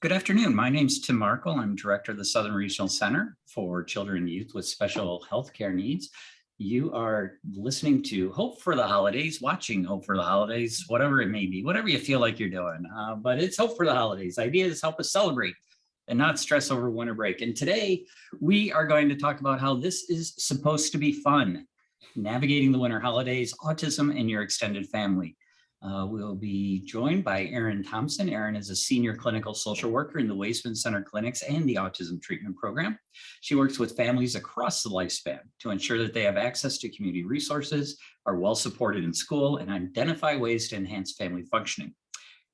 Good afternoon. My name is Tim Markle. I'm Director of the Southern Regional Center for Children and Youth with Special Healthcare Needs. You are listening to Hope for the Holidays, watching Hope for the Holidays, whatever it may be, whatever you feel like you're doing. But it's Hope for the Holidays. Ideas help us celebrate and not stress over winter break. And today we are going to talk about how this is supposed to be fun, navigating the winter holidays, autism, and your extended family. We'll be joined by Erin Thompson. Erin is a senior clinical social worker in the Waisman Center clinics and the Autism Treatment Program. She works with families across the lifespan to ensure that they have access to community resources, are well supported in school, and identify ways to enhance family functioning.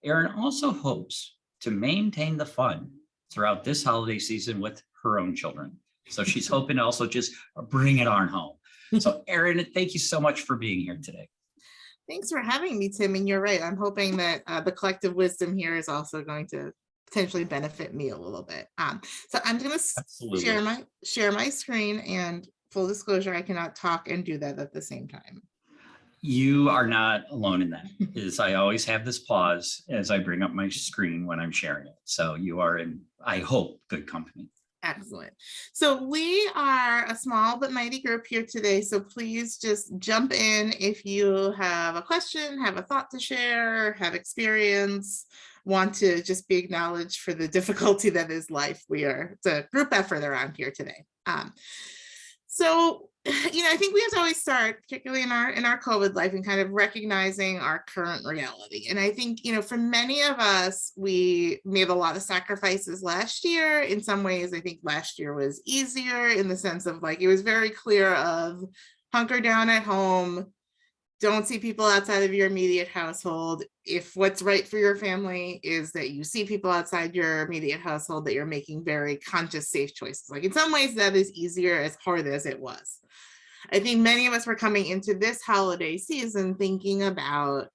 Erin also hopes to maintain the fun throughout this holiday season with her own children. So she's hoping to also just bring it on home. So Erin, thank you so much for being here today. Thanks for having me, Tim. And you're right. I'm hoping that the collective wisdom here is also going to potentially benefit me a little bit. So I'm going to share my screen, and full disclosure, I cannot talk and do that at the same time. You are not alone in that. Is I always have this pause as I bring up my screen when I'm sharing it. So you are in, I hope, good company. Excellent. So we are a small but mighty group here today. So please just jump in if you have a question, have a thought to share, have experience, want to just be acknowledged for the difficulty that is life. It's a group effort around here today. So, I think we have to always start, particularly in our COVID life, and kind of recognizing our current reality. And I think, for many of us, we made a lot of sacrifices last year. In some ways, I think last year was easier in the sense of it was very clear of hunker down at home, don't see people outside of your immediate household. If what's right for your family is that you see people outside your immediate household, that you're making very conscious, safe choices. In some ways, that is easier, as hard as it was. I think many of us were coming into this holiday season thinking about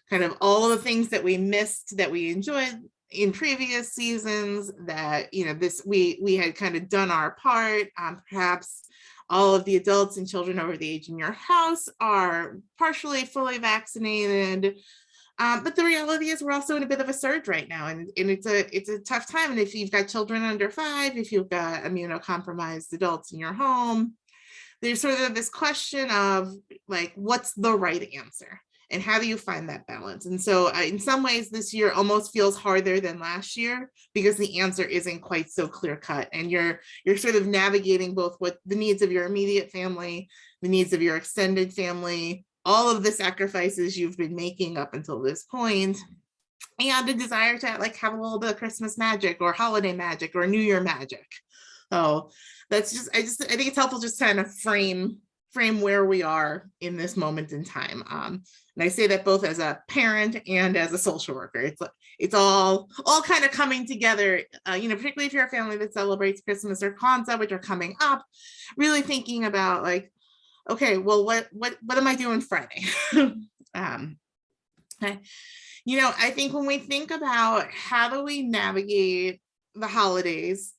kind of all the things that we missed, that we enjoyed in previous seasons, that, we had kind of done our part. Perhaps all of the adults and children over the age in your house are partially, fully vaccinated. But the reality is we're also in a bit of a surge right now, and it's a tough time. And if you've got children under 5, if you've got immunocompromised adults in your home, there's sort of this question of what's the right answer? And how do you find that balance? And so in some ways, this year almost feels harder than last year because the answer isn't quite so clear cut. And you're sort of navigating both what the needs of your immediate family, the needs of your extended family, all of the sacrifices you've been making up until this point, and a desire to have a little bit of Christmas magic or holiday magic or New Year magic. So that's I think it's helpful just kind of frame where we are in this moment in time. And I say that both as a parent and as a social worker. It's all kind of coming together, particularly if you're a family that celebrates Christmas or Kwanzaa, which are coming up, really thinking about okay, well, what am I doing Friday? I think when we think about how do we navigate the holidays,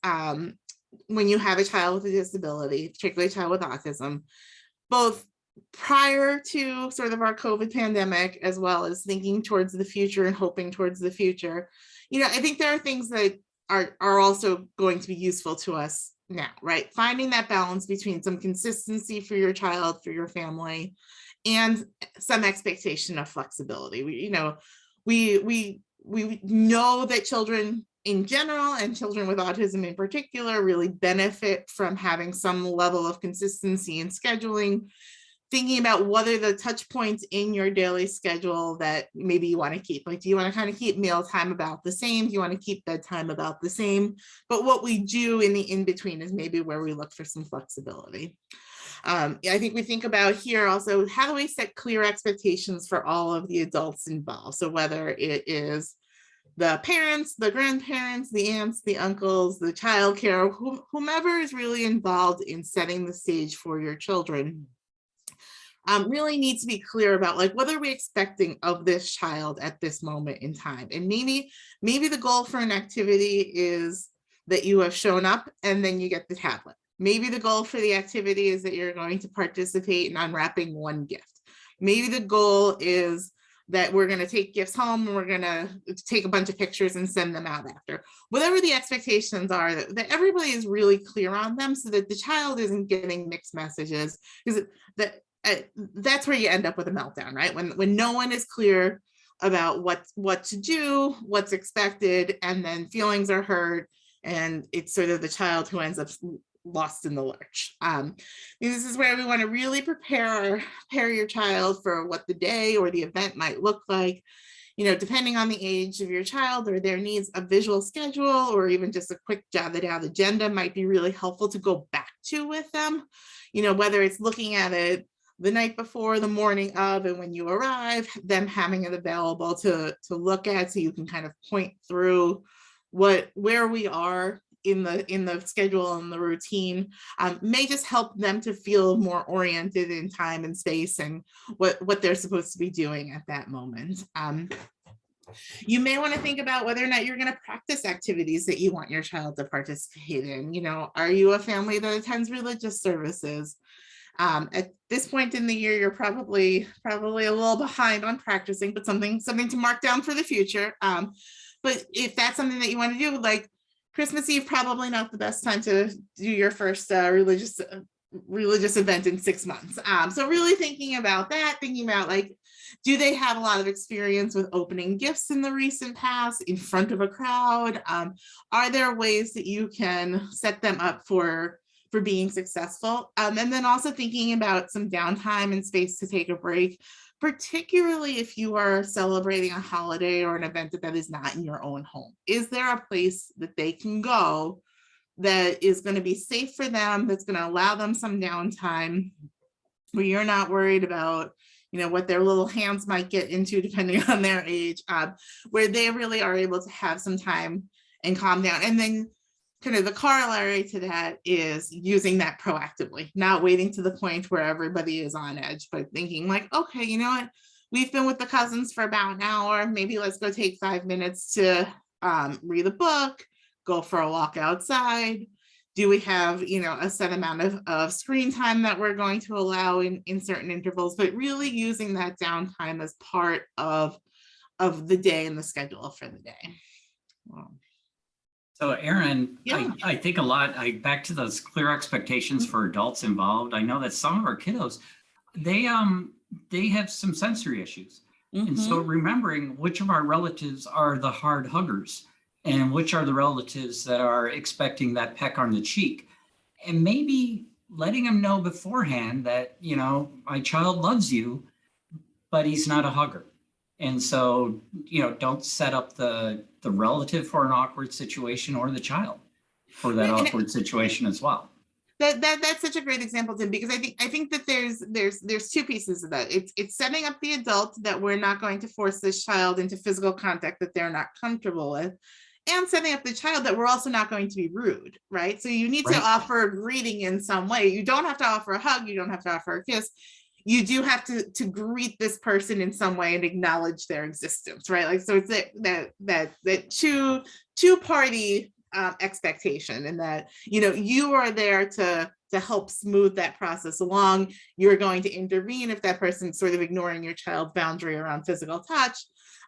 when you have a child with a disability, particularly a child with autism, both prior to sort of our COVID pandemic, as well as thinking towards the future and hoping towards the future, I think there are things that are also going to be useful to us now, right? Finding that balance between some consistency for your child, for your family, and some expectation of flexibility. We know that children in general and children with autism in particular really benefit from having some level of consistency in scheduling, thinking about what are the touch points in your daily schedule that maybe you want to keep. Do you want to kind of keep mealtime about the same? Do you want to keep bedtime about the same? But what we do in the in-between is maybe where we look for some flexibility. I think we think about here also, how do we set clear expectations for all of the adults involved? So whether it is the parents, the grandparents, the aunts, the uncles, the childcare, whomever is really involved in setting the stage for your children, really needs to be clear about what are we expecting of this child at this moment in time. And maybe the goal for an activity is that you have shown up and then you get the tablet. Maybe the goal for the activity is that you're going to participate in unwrapping one gift. Maybe the goal is that we're going to take gifts home and we're going to take a bunch of pictures and send them out after. Whatever the expectations are, that everybody is really clear on them so that the child isn't getting mixed messages, because that's where you end up with a meltdown, right? When no one is clear about what to do, what's expected, and then feelings are hurt, and it's sort of the child who ends up lost in the lurch. This is where we want to really prepare your child for what the day or the event might look like. Depending on the age of your child or their needs, a visual schedule or even just a quick jotted out agenda might be really helpful to go back to with them. Whether it's looking at it the night before, the morning of, and when you arrive, them having it available to look at, so you can kind of point through where we are in the schedule and the routine, may just help them to feel more oriented in time and space and what they're supposed to be doing at that moment. You may want to think about whether or not you're going to practice activities that you want your child to participate in. Are you a family that attends religious services? At this point in the year, you're probably a little behind on practicing, but something to mark down for the future. But if that's something that you want to do, like Christmas Eve, probably not the best time to do your first religious event in 6 months. So really thinking about that, thinking about like, do they have a lot of experience with opening gifts in the recent past in front of a crowd? Are there ways that you can set them up for being successful? And then also thinking about some downtime and space to take a break, particularly if you are celebrating a holiday or an event that is not in your own home. Is there a place that they can go that is going to be safe for them, that's going to allow them some downtime, where you're not worried about what their little hands might get into depending on their age, where they really are able to have some time and calm down? And then kind of the corollary to that is using that proactively, not waiting to the point where everybody is on edge, but thinking like, okay, you know what, we've been with the cousins for about an hour, maybe let's go take 5 minutes to read a book, go for a walk outside. Do we have a set amount of screen time that we're going to allow in certain intervals? But really using that downtime as part of the day and the schedule for the day. Wow. So Erin, Yeah. I think a lot, back to those clear expectations for adults involved. I know that some of our kiddos, they have some sensory issues. And so remembering which of our relatives are the hard huggers and which are the relatives that are expecting that peck on the cheek, and maybe letting them know beforehand that, my child loves you, but he's not a hugger. And so, don't set up the relative for an awkward situation or the child for that awkward situation as well. That's such a great example, Tim, because I think that there's two pieces of that. It's setting up the adult that we're not going to force this child into physical contact that they're not comfortable with, and setting up the child that we're also not going to be rude, right? So you need to offer a greeting in some way. You don't have to offer a hug. You don't have to offer a kiss. You do have to greet this person in some way and acknowledge their existence, right? Like, so it's that two-party expectation, and that you are there to help smooth that process along. You're going to intervene if that person's sort of ignoring your child's boundary around physical touch.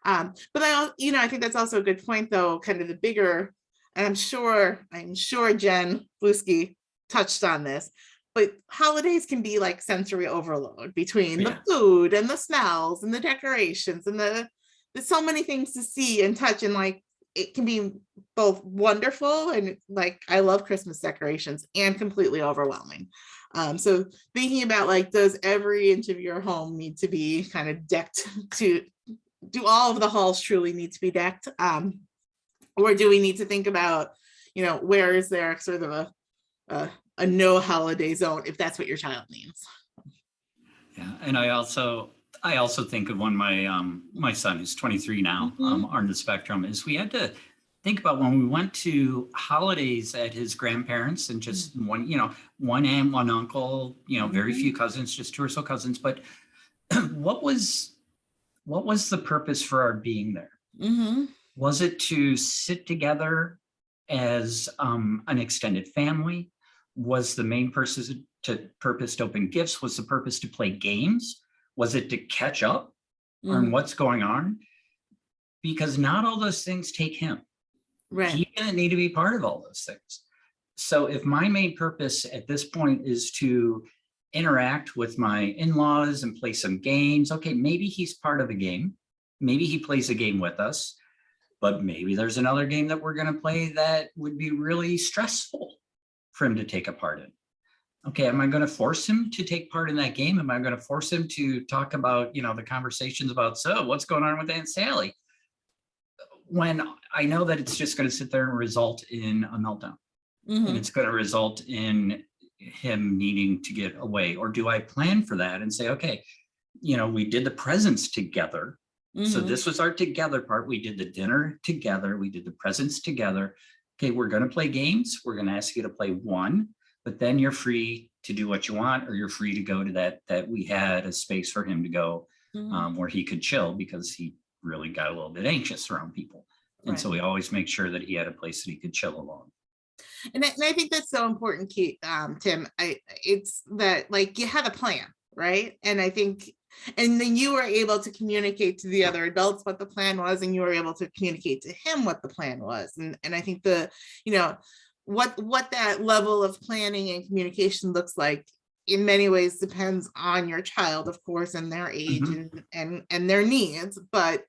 But I think that's also a good point, though, kind of the bigger, and I'm sure Jen Bluski touched on this, but holidays can be like sensory overload between the food and the smells and the decorations and there's so many things to see and touch, and like it can be both wonderful and like I love Christmas decorations, and completely overwhelming. So thinking about like, does every inch of your home need to be kind of decked? Do all of the halls truly need to be decked? Or do we need to think about, where is there sort of a no holiday zone if that's what your child needs? Yeah, and I also think of when my son, who's 23 now, on the spectrum, is we had to think about when we went to holidays at his grandparents, and just one aunt, one uncle, very few cousins, just 2 or so cousins. But what was the purpose for our being there? Was it to sit together as an extended family? Was the main purpose to open gifts? Was the purpose to play games? Was it to catch up? on what's going on, because not all those things take him. Right. He didn't need to be part of all those things. So if my main purpose at this point is to interact with my in-laws and play some games, okay, maybe he's part of a game. Maybe he plays a game with us, but maybe there's another game that we're going to play that would be really stressful for him to take a part in. Okay, am I going to force him to take part in that game? Am I going to force him to talk about, the conversations about, so what's going on with Aunt Sally? When I know that it's just going to sit there and result in a meltdown. And it's going to result in him needing to get away. Or do I plan for that and say, okay, we did the presents together. So this was our together part. We did the dinner together. We did the presents together. Okay, we're going to play games. We're going to ask you to play one, but then you're free to do what you want, or you're free to go to that we had a space for him to go where he could chill, because he really got a little bit anxious around people. And so we always make sure that he had a place that he could chill alone. And I think that's so important, Tim. It's that, like, you had a plan, right? And I think, and then you were able to communicate to the other adults what the plan was, and you were able to communicate to him what the plan was. And I think what that level of planning and communication looks like in many ways depends on your child, of course, and their age and their needs, but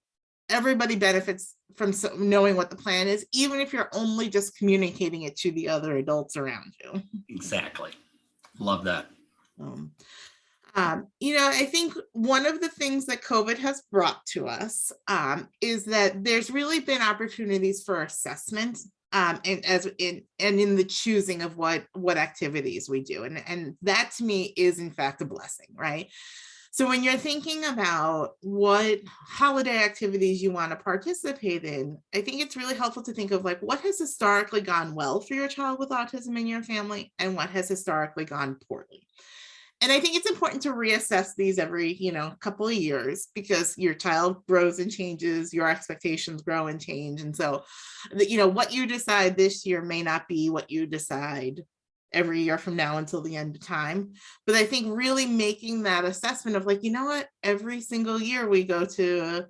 everybody benefits from knowing what the plan is, even if you're only just communicating it to the other adults around you. Exactly. Love that. I think one of the things that COVID has brought to us is that there's really been opportunities for assessment and in the choosing of what activities we do. And that to me is in fact a blessing, right? So when you're thinking about what holiday activities you want to participate in, I think it's really helpful to think of, like, what has historically gone well for your child with autism in your family, and what has historically gone poorly. And I think it's important to reassess these every, couple of years, because your child grows and changes, your expectations grow and change. And so, what you decide this year may not be what you decide every year from now until the end of time. But I think really making that assessment of, like, every single year we go to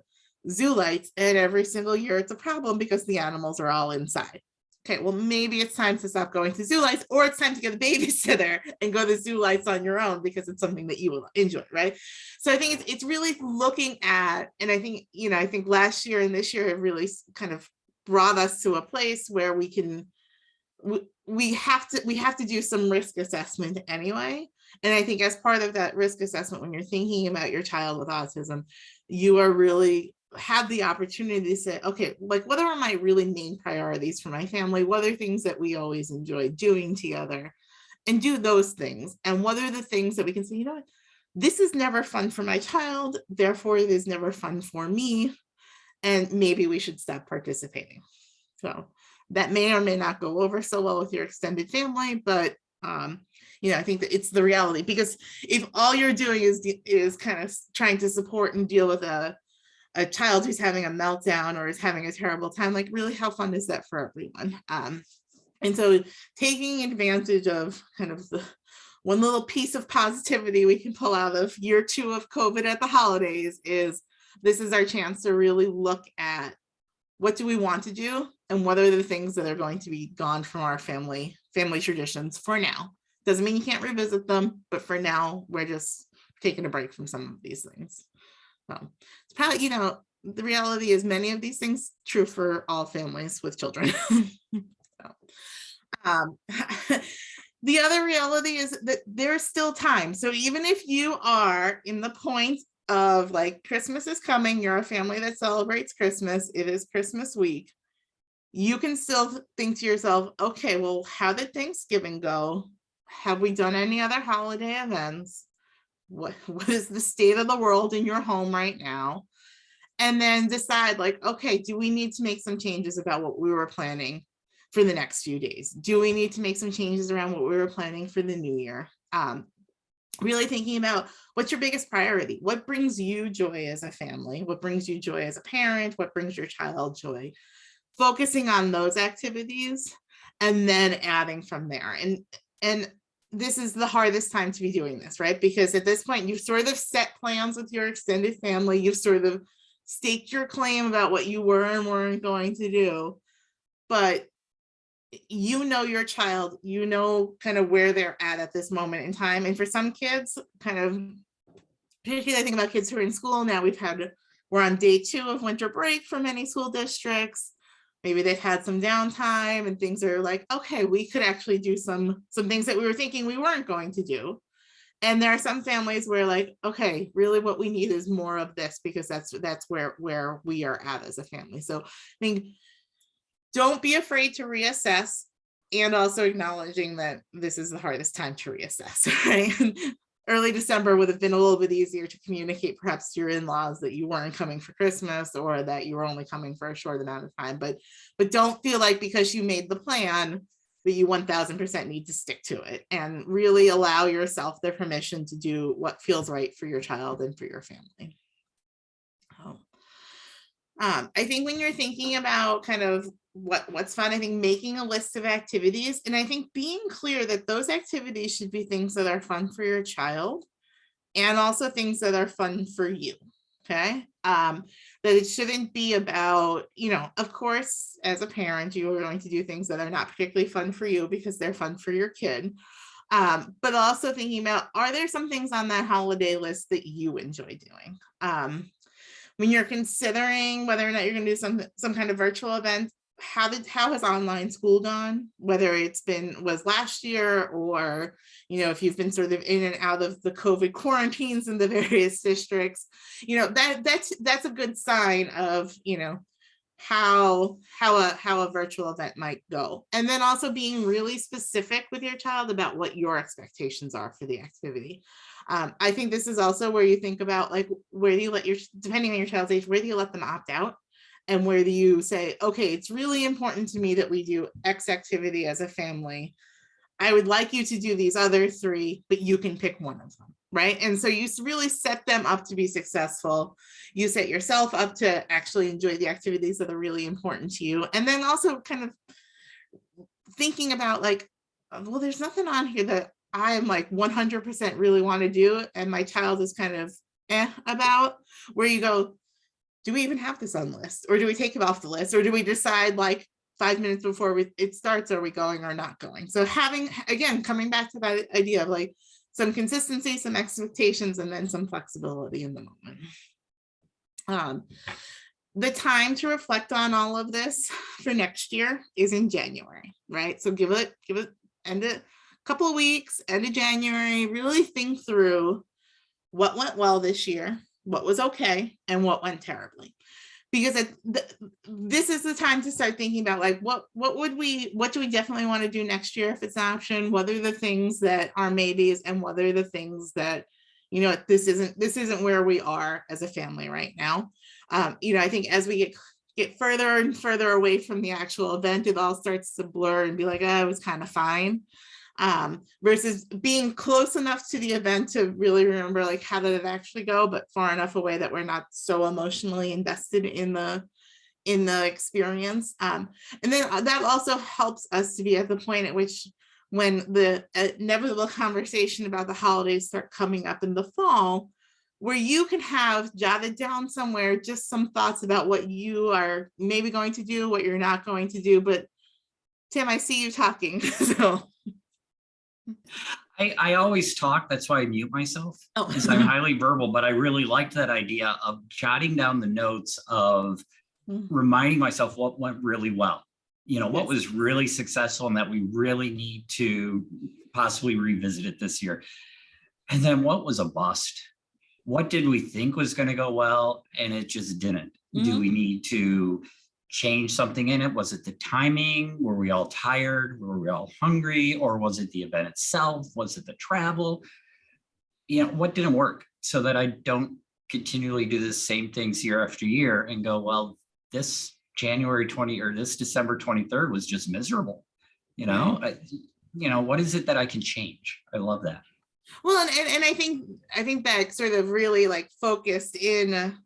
zoo lights, and every single year it's a problem because the animals are all inside. Okay, well, maybe it's time to stop going to zoo lights, or it's time to get a babysitter and go to zoo lights on your own, because it's something that you will enjoy, right? So I think it's really looking at, and I think, I think last year and this year have really kind of brought us to a place where we have to do some risk assessment anyway. And I think as part of that risk assessment, when you're thinking about your child with autism, you are really have the opportunity to say, okay, like, what are my really main priorities for my family? What are things that we always enjoy doing together, and do those things? And what are the things that we can say, this is never fun for my child, therefore it is never fun for me, and maybe we should stop participating. So that may or may not go over so well with your extended family, but I think that it's the reality, because if all you're doing is kind of trying to support and deal with a child who's having a meltdown or is having a terrible time, like, really, how fun is that for everyone? And so taking advantage of kind of the one little piece of positivity we can pull out of year 2 of COVID at the holidays is, this is our chance to really look at, what do we want to do, and what are the things that are going to be gone from our family traditions for now. Doesn't mean you can't revisit them, but for now, we're just taking a break from some of these things. So it's probably, the reality is many of these things true for all families with children. The other reality is that there's still time. So even if you are in the point of, like, Christmas is coming, you're a family that celebrates Christmas, it is Christmas week, you can still think to yourself, okay, well, how did Thanksgiving go? Have we done any other holiday events? What is the state of the world in your home right now? And then decide, like, okay, do we need to make some changes about what we were planning for the next few days? Do we need to make some changes around what we were planning for the new year? Really thinking about, what's your biggest priority? What brings you joy as a family? What brings you joy as a parent? What brings your child joy? Focusing on those activities, and then adding from there. And this is the hardest time to be doing this, right? Because at this point, you've sort of set plans with your extended family. You've sort of staked your claim about what you were and weren't going to do. But you know your child, you know kind of where they're at this moment in time. And for some kids, kind of, particularly I think about kids who are in school now, we're on day 2 of winter break for many school districts. Maybe they've had some downtime and things are like, okay, we could actually do some things that we were thinking we weren't going to do. And there are some families where like, okay, really what we need is more of this, because that's where we are at as a family. So I think don't be afraid to reassess, and also acknowledging that this is the hardest time to reassess, right? Early December would have been a little bit easier to communicate perhaps to your in-laws that you weren't coming for Christmas, or that you were only coming for a short amount of time, but don't feel like because you made the plan that you 1000% need to stick to it, and really allow yourself the permission to do what feels right for your child and for your family. I think when you're thinking about kind of what's fun, I think making a list of activities, and I think being clear that those activities should be things that are fun for your child, and also things that are fun for you. Okay. That it shouldn't be about, of course, as a parent, you are going to do things that are not particularly fun for you because they're fun for your kid. But also thinking about, are there some things on that holiday list that you enjoy doing? When you're considering whether or not you're going to do some kind of virtual event, how has online school gone? Whether was last year, or if you've been sort of in and out of the COVID quarantines in the various districts, that's a good sign of how a virtual event might go. And then also being really specific with your child about what your expectations are for the activity. I think this is also where you think about, like, where do you depending on your child's age, where do you let them opt out? And where do you say, okay, it's really important to me that we do X activity as a family. I would like you to do these other 3, but you can pick one of them, right? And so you really set them up to be successful. You set yourself up to actually enjoy the activities that are really important to you. And then also kind of thinking about like, well, there's nothing on here that I'm like 100% really want to do, and my child is kind of about, where you go, do we even have this on the list, or do we take it off the list, or do we decide like 5 minutes before it starts, are we going or not going? So having, again, coming back to that idea of like some consistency, some expectations, and then some flexibility in the moment. The time to reflect on all of this for next year is in January, right? So give it end a couple of weeks, end of January, really think through what went well this year, what was okay, and what went terribly. Because this is the time to start thinking about like, what do we definitely want to do next year if it's an option? What are the things that are maybes, and what are the things that, this isn't where we are as a family right now. I think as we get further and further away from the actual event, it all starts to blur and be like, oh, it was kind of fine. Versus being close enough to the event to really remember like, how did it actually go, but far enough away that we're not so emotionally invested in the experience. And then that also helps us to be at the point at which, when the inevitable conversation about the holidays start coming up in the fall, where you can have jotted down somewhere just some thoughts about what you are maybe going to do, what you're not going to do. But Tim, I see you talking. So I always talk, that's why I mute myself, Oh. because I'm highly verbal, but I really liked that idea of jotting down the notes of reminding myself what went really well, what was really successful, and that we really need to possibly revisit it this year. And then what was a bust? What did we think was going to go well, and it just didn't? Do we need to change something in it? Was it the timing? Were we all tired? Were we all hungry? Or was it the event itself? Was it the travel? What didn't work, so that I don't continually do the same things year after year and go, well, this January 20 or this December 23rd was just miserable. What is it that I can change? I love that. Well, and I think that sort of really like focused in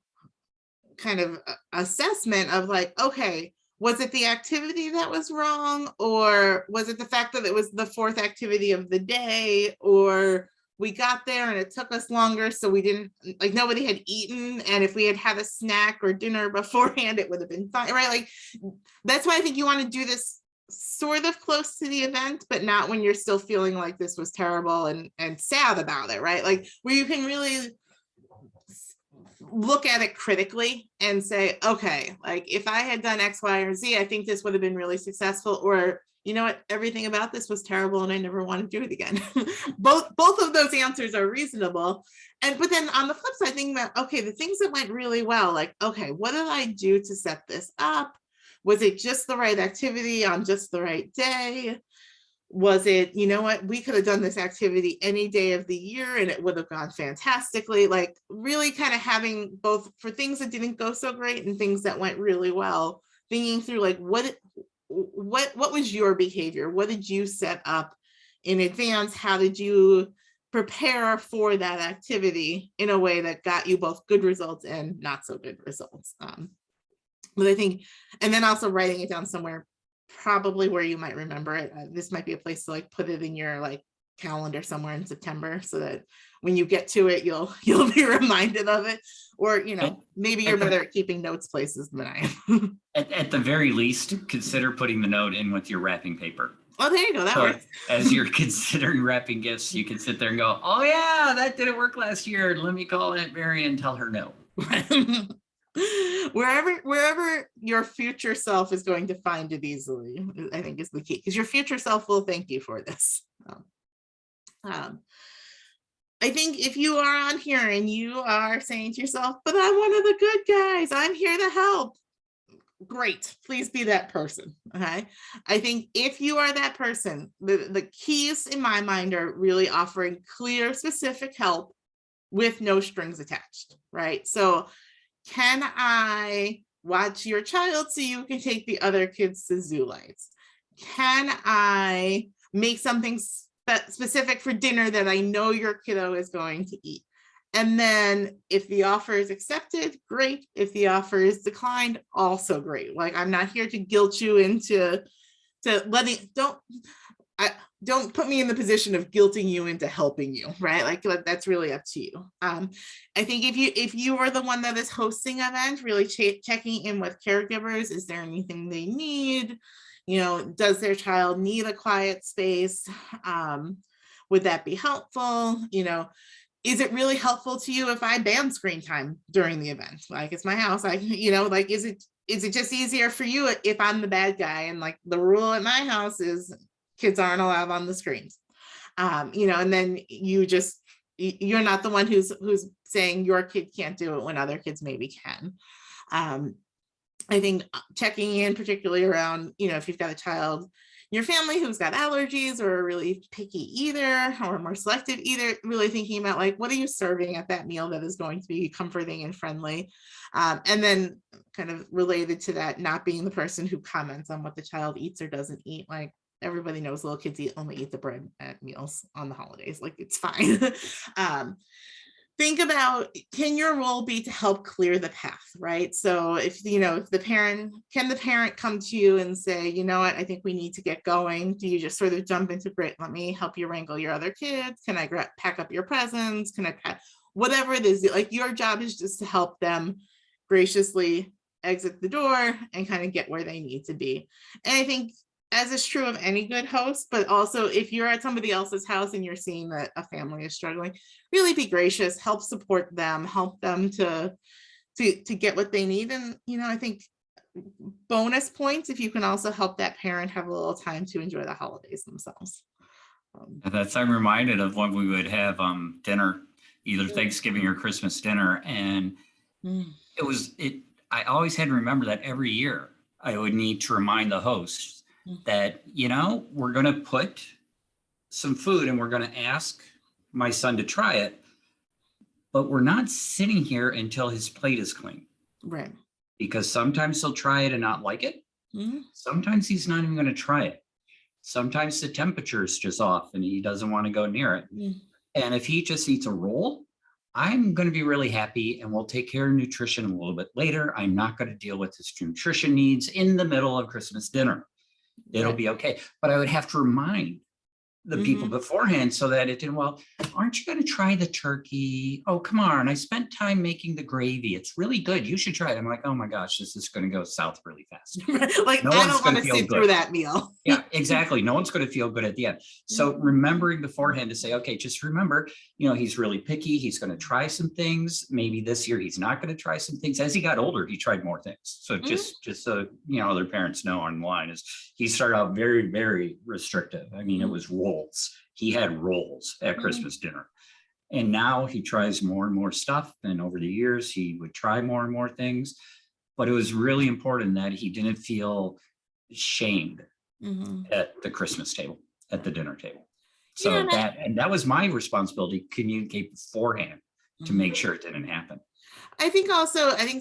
kind of assessment of like, okay, Was it the activity that was wrong, or was it the fact that it was the fourth activity of the day, or we got there and it took us longer, so we didn't, like, nobody had eaten, and if we had had a snack or dinner beforehand, it would have been fine, right? Like, that's why I think you want to do this sort of close to the event, but not when you're still feeling like this was terrible and sad about it, right? Like, where you can really look at it critically and say, okay, like, if I had done X, Y, or Z, I think this would have been really successful, or, you know what, everything about this was terrible and I never want to do it again. both of those answers are reasonable. But then on the flip side, thinking about, okay, the things that went really well, like, okay, what did I do to set this up? Was it just the right activity on just the right day? Was it, you know what, we could have done this activity any day of the year and it would have gone fantastically? Like, really kind of having both for things that didn't go so great and things that went really well, thinking through, like, what was your behavior? What did you set up in advance? How did you prepare for that activity in a way that got you both good results and not so good results? But I think, and then also writing it down somewhere, probably where you might remember it. This might be a place to, like, put it in your, like, calendar somewhere in September, so that when you get to it, you'll be reminded of it. Or, you know, maybe you're better at keeping notes places than I am. At the very least, consider putting the note in with your wrapping paper. Oh, there you go. That works. As you're considering wrapping gifts, you can sit there and go, oh yeah, that didn't work last year. Let me call Aunt Mary and tell her no. Wherever your future self is going to find it easily, I think, is the key, because your future self will thank you for this. I think if you are on here and you are saying to yourself, but I'm one of the good guys, I'm here to help, great, please be that person. Okay, I think if you are that person, the keys in my mind are really offering clear, specific help with no strings attached, right? So, can I watch your child so you can take the other kids to zoo lights? Can I make something specific for dinner that I know your kiddo is going to eat? And then if the offer is accepted, great. If the offer is declined, also great. Like, I'm not here to guilt you into letting, don't put me in the position of guilting you into helping you, right? Like, that's really up to you. I think if you are the one that is hosting an event, really checking in with caregivers, is there anything they need? You know, does their child need a quiet space? Would that be helpful? You know, is it really helpful to you if I ban screen time during the event? Like, it's my house. You know, like, is it just easier for you if I'm the bad guy? And, like, the rule at my house is kids aren't allowed on the screens. You know, and then you're not the one who's saying your kid can't do it when other kids maybe can. I think checking in, particularly around, you know, if you've got a child in your family who's got allergies or are really picky either, or more selective either, really thinking about, like, what are you serving at that meal that is going to be comforting and friendly? And then kind of related to that, not being the person who comments on what the child eats or doesn't eat. Like, everybody knows little kids only eat the bread at meals on the holidays. Like, it's fine. Think about, can your role be to help clear the path, right? So if, you know, if the parent come to you and say, you know what, I think we need to get going. Do you just sort of jump into, great, let me help you wrangle your other kids? Can I pack up your presents? Can I pack, whatever it is, like, your job is just to help them graciously exit the door and kind of get where they need to be. And I think, as is true of any good host, but also if you're at somebody else's house and you're seeing that a family is struggling, really be gracious, help support them, help them to get what they need. And, you know, I think bonus points if you can also help that parent have a little time to enjoy the holidays themselves. I'm reminded of when we would have dinner, either Thanksgiving or Christmas dinner, and I always had to remember that every year I would need to remind the host that, you know, we're going to put some food and we're going to ask my son to try it, but we're not sitting here until his plate is clean. Right. Because sometimes he'll try it and not like it. Sometimes he's not even going to try it. Sometimes the temperature is just off and he doesn't want to go near it. And if he just eats a roll, I'm going to be really happy and we'll take care of nutrition a little bit later. I'm not going to deal with his nutrition needs in the middle of Christmas dinner. It'll be okay. But I would have to remind the people beforehand so that it didn't, well, aren't you going to try the turkey? Oh, come on. I spent time making the gravy. It's really good. You should try it. I'm like, oh my gosh, this is going to go south really fast. Like, No I one's don't going want to to feel sit good through that meal. Yeah, exactly. No one's going to feel good at the end. So remembering beforehand to say, okay, just remember, he's really picky. He's going to try some things. Maybe this year he's not going to try some things. As he got older, he tried more things. So just so, other parents know online is he started out very, very restrictive. I mean, it was rolls. He had rolls at Christmas dinner. And now he tries more and more stuff. And over the years, he would try more and more things. But it was really important that he didn't feel shamed at the Christmas table, at the dinner table. So that was my responsibility, communicate beforehand to make sure it didn't happen. I think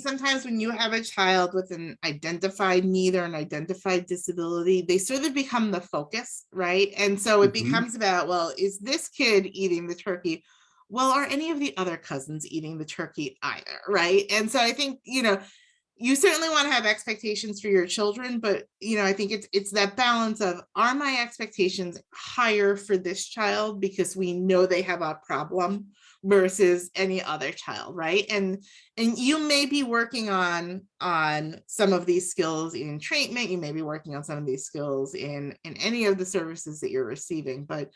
sometimes when you have a child with an identified need or an identified disability, they sort of become the focus, right? And so it becomes about, well, is this kid eating the turkey? Well, are any of the other cousins eating the turkey either, right? And so I think, you certainly want to have expectations for your children, but I think it's that balance of, are my expectations higher for this child because we know they have a problem versus any other child, right? And you may be working on some of these skills in treatment, you may be working on some of these skills in any of the services that you're receiving, but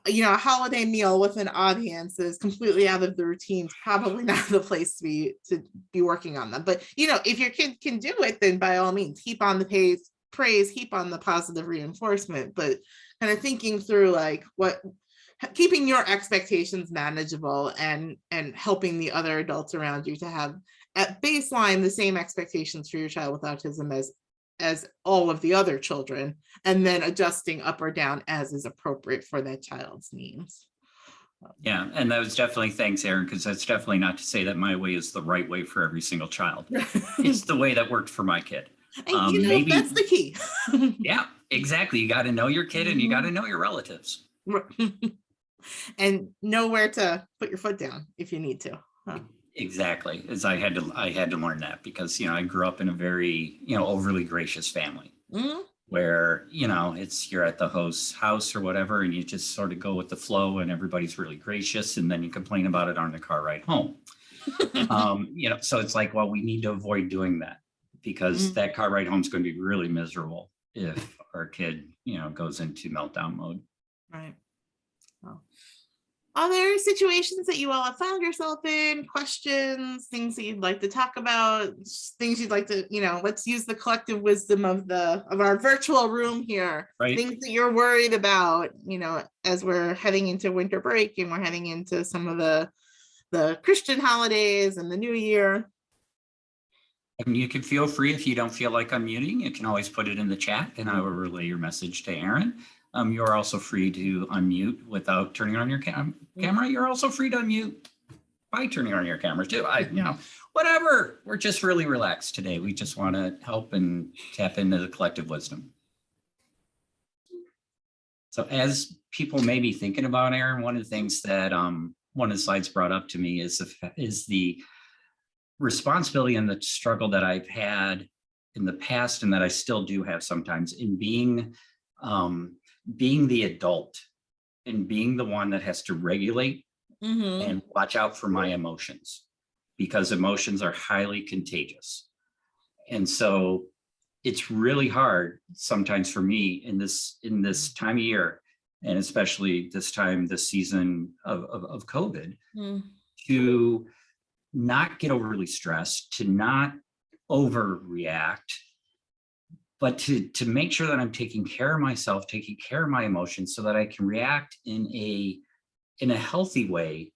a holiday meal with an audience is completely out of the routine, probably not the place to be working on them. But if your kid can do it, then by all means, heap on the praise, heap on the positive reinforcement, but kind of thinking through like keeping your expectations manageable and helping the other adults around you to have at baseline the same expectations for your child with autism as all of the other children, and then adjusting up or down as is appropriate for that child's needs. Yeah, and that was definitely, thanks, Erin, because that's definitely not to say that my way is the right way for every single child. It's the way that worked for my kid. And maybe that's the key. Yeah, exactly. You got to know your kid and you got to know your relatives. And know where to put your foot down if you need to. Exactly, as I had to learn that because I grew up in a very overly gracious family where it's you're at the host's house or whatever and you just sort of go with the flow and everybody's really gracious and then you complain about it on the car ride home. So it's like, well, we need to avoid doing that because that car ride home is going to be really miserable if our kid goes into meltdown mode. Right. Well, other situations that you all have found yourself in, questions, things that you'd like to talk about, things you'd like to, let's use the collective wisdom of our virtual room here, right? Things that you're worried about, as we're heading into winter break and we're heading into some of the Christian holidays and the new year. And you can feel free, if you don't feel like unmuting, you can always put it in the chat and I will relay your message to Erin. You're also free to unmute without turning on your camera. You're also free to unmute by turning on your camera too. Whatever. We're just really relaxed today. We just want to help and tap into the collective wisdom. So as people may be thinking about Erin, one of the things that one of the slides brought up to me is the responsibility and the struggle that I've had in the past and that I still do have sometimes in being the adult and being the one that has to regulate and watch out for my emotions because emotions are highly contagious. And so it's really hard sometimes for me in this time of year, and especially this season of COVID, to not get overly stressed, to not overreact, but to make sure that I'm taking care of myself, taking care of my emotions so that I can react in a healthy way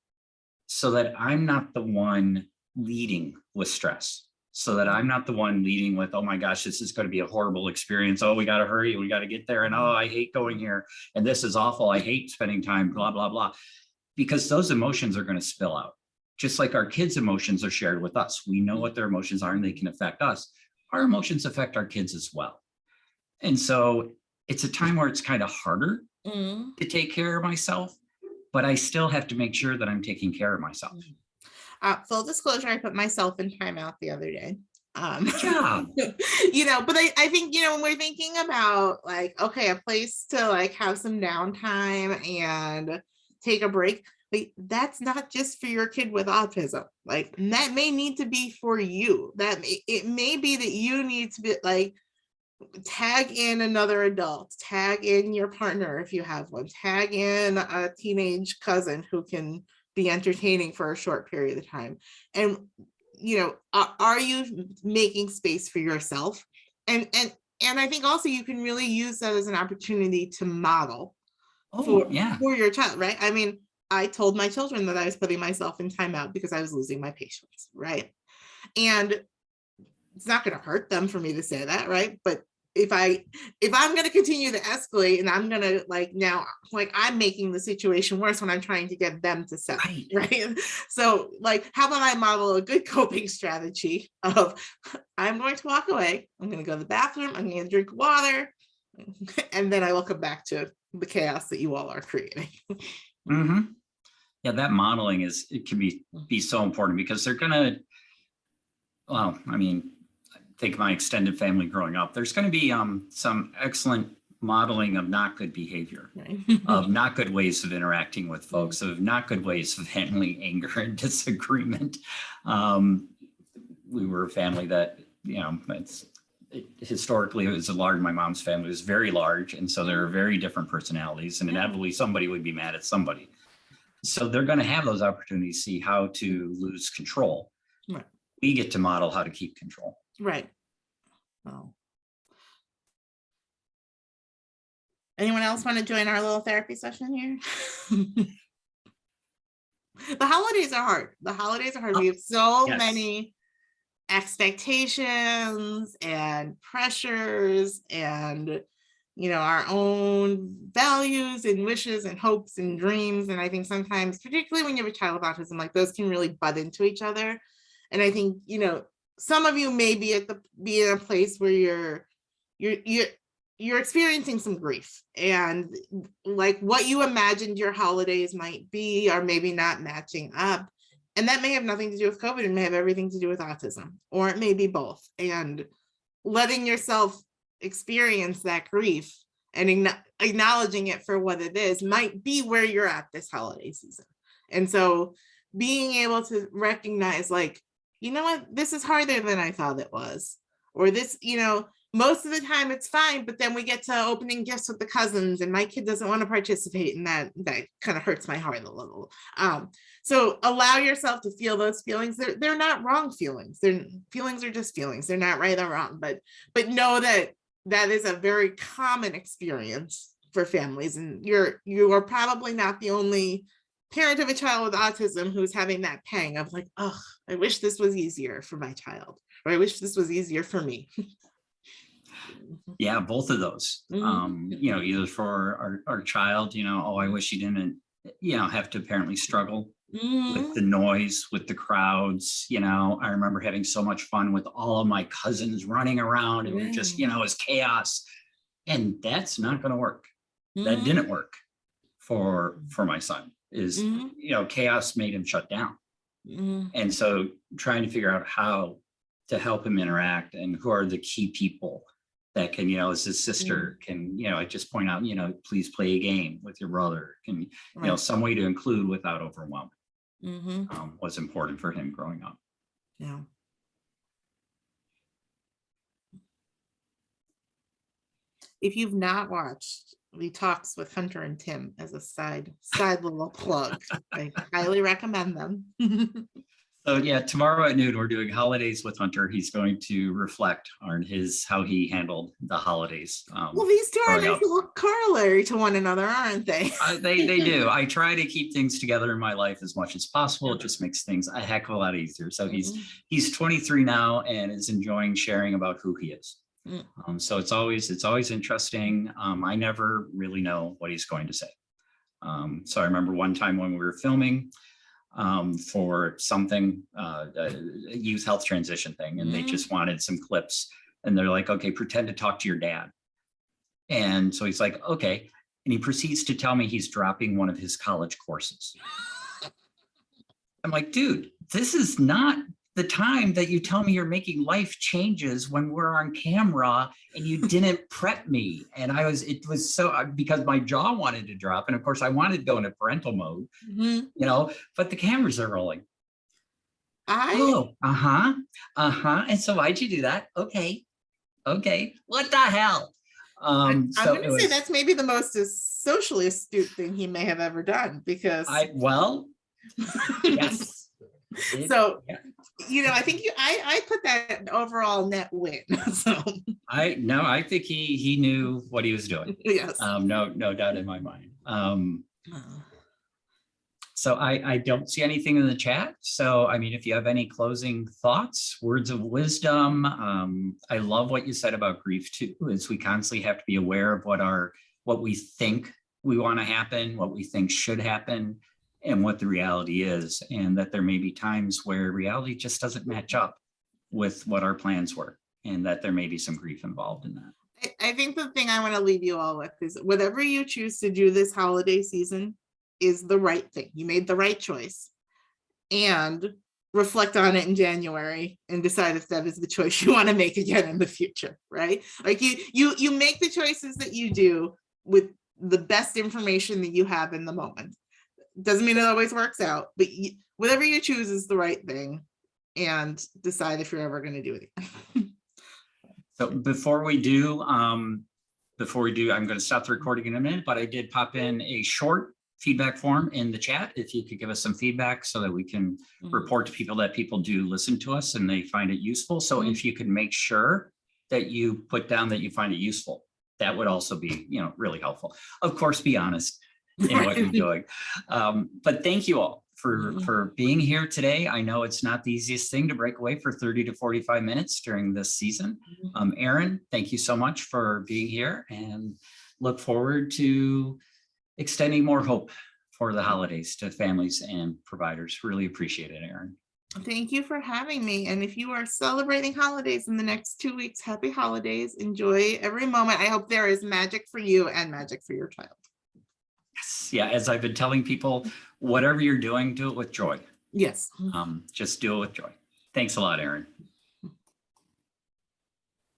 so that I'm not the one leading with stress, so that I'm not the one leading with, oh my gosh, this is going to be a horrible experience. Oh, we got to hurry. We got to get there. And oh, I hate going here. And this is awful. I hate spending time, blah, blah, blah. Because those emotions are going to spill out. Just like our kids' emotions are shared with us. We know what their emotions are and they can affect us. Our emotions affect our kids as well. And so it's a time where it's kind of harder to take care of myself, but I still have to make sure that I'm taking care of myself. Full disclosure, I put myself in timeout the other day. Good job. But I think, when we're thinking about like, okay, a place to like have some downtime and take a break, like that's not just for your kid with autism. Like that may need to be for you. It may be that you need to be like, tag in another adult, tag in your partner if you have one, tag in a teenage cousin who can be entertaining for a short period of time. And are you making space for yourself? And I think also you can really use that as an opportunity to model for your child, right? I mean, I told my children that I was putting myself in timeout because I was losing my patience, right? And it's not going to hurt them for me to say that, right? But if I'm going to continue to escalate and I'm going to I'm making the situation worse when I'm trying to get them to settle, right? So like, how about I model a good coping strategy of I'm going to walk away, I'm going to go to the bathroom, I'm going to drink water, and then I will come back to the chaos that you all are creating. Mm-hmm. Yeah, that modeling can be so important because they're going to, well, I mean, think of my extended family growing up, there's going to be some excellent modeling of not good behavior, of not good ways of interacting with folks, of not good ways of handling anger and disagreement. We were a family that, historically it was my mom's family was very large. And so there are very different personalities and inevitably somebody would be mad at somebody. So they're going to have those opportunities to see how to lose control. Right. We get to model how to keep control. Right. Oh. Anyone else want to join our little therapy session here? The holidays are hard. We have so many expectations and pressures and our own values and wishes and hopes and dreams. And I think sometimes, particularly when you have a child with autism, like those can really butt into each other. And I think, some of you may be in a place where you're experiencing some grief and like what you imagined your holidays might be are maybe not matching up. And that may have nothing to do with COVID. It may have everything to do with autism, or it may be both. And letting yourself experience that grief and acknowledging it for what it is might be where you're at this holiday season. And so being able to recognize like, you know what, this is harder than I thought it was, or this, most of the time it's fine, but then we get to opening gifts with the cousins and my kid doesn't want to participate in that kind of hurts my heart a little. So allow yourself to feel those feelings. They're not wrong feelings. Feelings are just feelings. They're not right or wrong, but know that is a very common experience for families. And you are probably not the only parent of a child with autism who's having that pang of like, oh, I wish this was easier for my child, or I wish this was easier for me. Yeah, both of those, either for our child, oh, I wish he didn't, have to apparently struggle with the noise, with the crowds. I remember having so much fun with all of my cousins running around. It was just, it was chaos. And that's not going to work. That didn't work for my son. Chaos made him shut down. And so trying to figure out how to help him interact and who are the key people that can, as his sister can, I just point out, please play a game with your brother, can, some way to include without overwhelming was important for him growing up. Yeah. If you've not watched the Talks with Hunter and Tim as a side little plug, I highly recommend them. So yeah, tomorrow at noon, we're doing Holidays with Hunter. He's going to reflect on how he handled the holidays. Well, these two are a nice little corollary to one another, aren't they? They do. I try to keep things together in my life as much as possible. It just makes things a heck of a lot easier. So he's 23 now and is enjoying sharing about who he is. So it's always interesting. I never really know what he's going to say. So I remember one time when we were filming for something, a youth health transition thing, and they just wanted some clips, and they're like, okay, pretend to talk to your dad. And so he's like, okay. and he proceeds to tell me he's dropping one of his college courses. I'm like, dude, this is not the time that you tell me you're making life changes when we're on camera and you didn't prep me. And it was so, because my jaw wanted to drop. And of course I wanted to go into parental mode, but the cameras are rolling. And so why'd you do that? Okay. What the hell? I'm going to say that's maybe the most socially astute thing he may have ever done, because yes. I think I put that overall net win. So I think he knew what he was doing. Yes. No doubt in my mind. So I don't see anything in the chat. So, I mean, if you have any closing thoughts, words of wisdom, I love what you said about grief too, is we constantly have to be aware of what we think we want to happen, what we think should happen, and what the reality is, and that there may be times where reality just doesn't match up with what our plans were, and that there may be some grief involved in that. I think the thing I want to leave you all with is whatever you choose to do this holiday season is the right thing. You made the right choice, and reflect on it in January and decide if that is the choice you want to make again in the future, right? Like you make the choices that you do with the best information that you have in the moment. Doesn't mean it always works out, but whatever you choose is the right thing, and decide if you're ever going to do it again. So before we do, I'm going to stop the recording in a minute, but I did pop in a short feedback form in the chat. If you could give us some feedback so that we can report to people that people do listen to us and they find it useful. So if you can make sure that you put down that you find it useful, that would also be, really helpful. Of course, be honest in what you're doing. But thank you all for being here today. I know it's not the easiest thing to break away for 30 to 45 minutes during this season. Erin, thank you so much for being here, and look forward to extending more hope for the holidays to families and providers. Really appreciate it, Erin. Thank you for having me. And if you are celebrating holidays in the next 2 weeks, happy holidays. Enjoy every moment. I hope there is magic for you and magic for your child. Yes. Yeah. As I've been telling people, whatever you're doing, do it with joy. Yes. Just do it with joy. Thanks a lot, Erin.